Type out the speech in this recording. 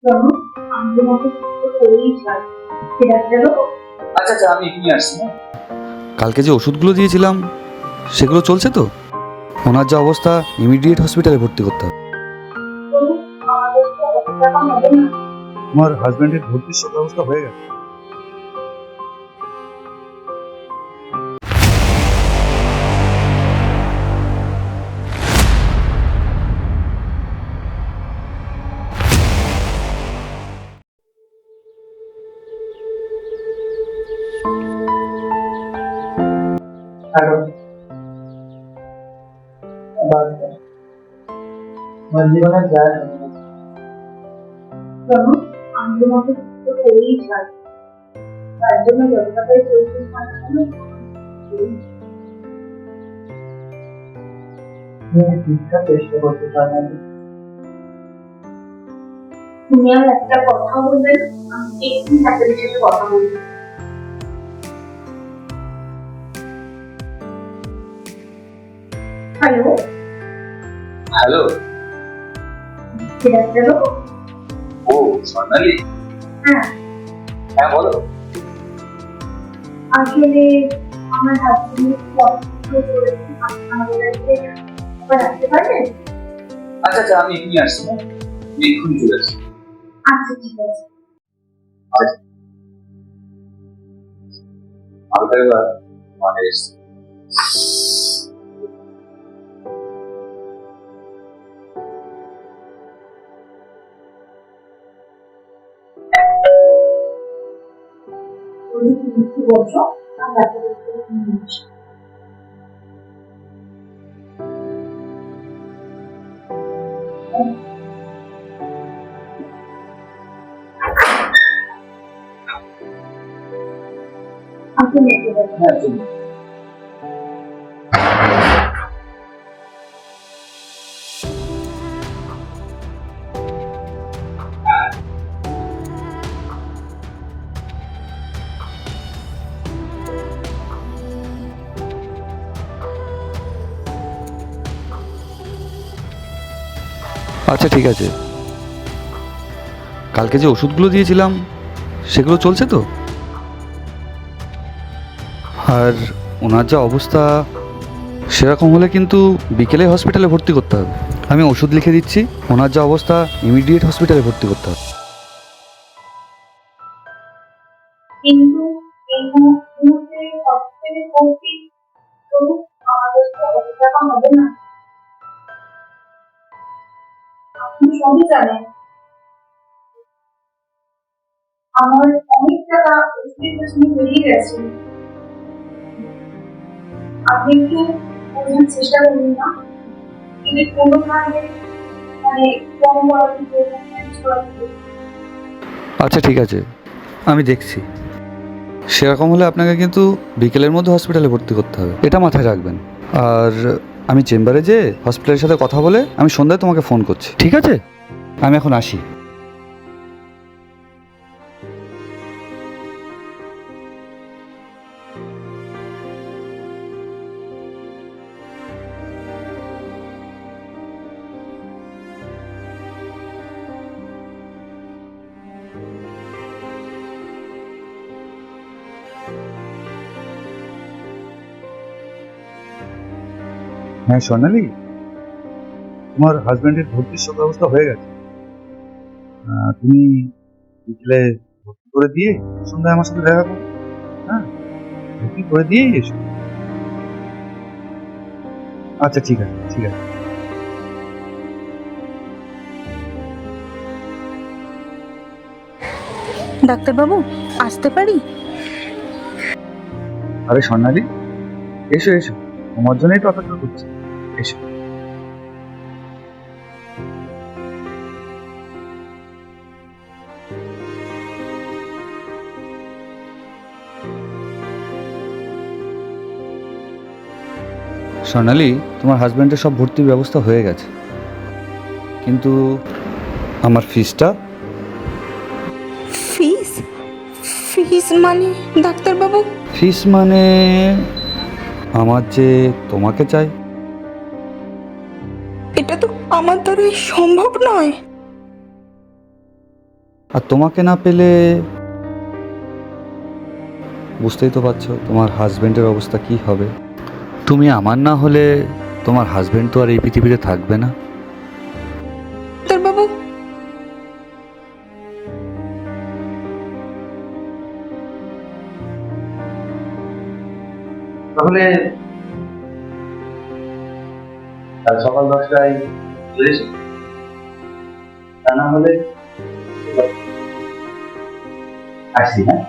কেন? আমি তোমাকে তো করেই ছাড়। ঠিক আছে গো? আচ্ছা আচ্ছা, আমি এখনই আসছি। কালকে যে ওষুধগুলো দিয়েছিলাম সেগুলো চলছে তো? ওনার যা অবস্থা ইমিডিয়েট হসপিটালে ভর্তি করতে হবে। তো আমাদের তো অত টাকা হবে না। আমার হাজবেন্ডের ভর্তির সব ব্যবস্থা হয়ে গেছে। হ্যালো, বাদ দাও। আমার জীবনে যা কেন? আমি তোমাকে তো করেই ছাড়। তার জন্য যত টাকাই পরিশোধ না কেন ঠিকঠাক চেষ্টা করতে পারি। তুমি আর একটা কথা বলবে না? আমি একটু ডাক্তারের সাথে কথা বলবো। হ্যালো, হ্যালো, ঠিক আছে গো? ও সোনালি, হ্যাঁ, হ্যাঁ বলো। আসলে আমার হাজবেন্ড পছন্দ করেছে আমাদের বাড়িতে আবার আসতে পারবেন? আচ্ছা আচ্ছা, আমি এখনই আসছি। আমি এক্ষুনি চলে আসছি। আচ্ছা ঠিক আছে। আজ হালকা এবার মাঠে এসছি। তুমি কি বলছো? আমি ডাক্তারের সাথে নিয়ে আসি। আপনি দেখতে পাবেন। হ্যাঁ চলুন। আচ্ছা ঠিক আছে, কালকে যে ওষুধগুলো দিয়েছিলাম সেগুলো চলছে তো? আর ওনার যা অবস্থা সেরকম হলে কিন্তু বিকেলে হসপিটালে ভর্তি করতে হবে। আমি ওষুধ লিখে দিচ্ছি, ওনার যা অবস্থা ইমিডিয়েট হসপিটালে ভর্তি করতে হবে। কিন্তু এই মুহূর্তে সবথেকে কঠিন তো আমাদের তো অত টাকা হবে না। আপনি সবই জানেন আমার অনেক টাকা ওষুধের পেছনে বেরিয়ে গেছে। আপনি একটু বোঝার চেষ্টা করুন না, যদি কোনোভাবে মানে কম বয়সে ম্যানেজ করা যায়। আচ্ছা ঠিক আছে, আমি দেখছি। সেরকম হলে আপনাকে কিন্তু বিকেলের মধ্যে হসপিটালে ভর্তি করতে হবে, এটা মাথায় রাখবেন। আর আমি চেম্বারে যেয়ে হসপিটালের সাথে কথা বলে আমি সন্ধ্যায় তোমাকে ফোন করছি, ঠিক আছে? আমি এখন আসি। হ্যাঁ সোনালি, তোমার হাজবেন্ডের ভর্তির সব ব্যবস্থা হয়ে গেছে। তুমি বিকেলে ভর্তি করে দিয়ে সন্ধ্যায় আমার সাথে দেখা করো। হ্যাঁ, ভর্তি করে দিয়েই এসো। আচ্ছা ঠিক আছে, ঠিক আছে। ডাক্তারবাবু, আসতে পারি? আরে স্বর্ণালী, এসো এসো, তোমার জন্যই তো অপেক্ষা করছি। এসো। স্বর্ণালী, তোমার হাজবেন্ডের সব ভর্তির ব্যবস্থা হয়ে গেছে, কিন্তু আমার ফিসটা। ফিস? ফিস মানে ডাক্তারবাবু? ফিস মানে আমার যে তোমাকে চাই। এটা তো আমার দ্বারা সম্ভব নয়। আর তোমাকে না পেলে বুঝতেই তো পারছো তোমার হাজবেন্ডের অবস্থা কি হবে। তুমি আমার না হলে তোমার হাজবেন্ড তো আর এই পৃথিবীতে থাকবে না। ডাক্তারবাবু, তাহলে কাল সকাল 10টায় চলে এসো। তা না হলে আসি, হ্যাঁ?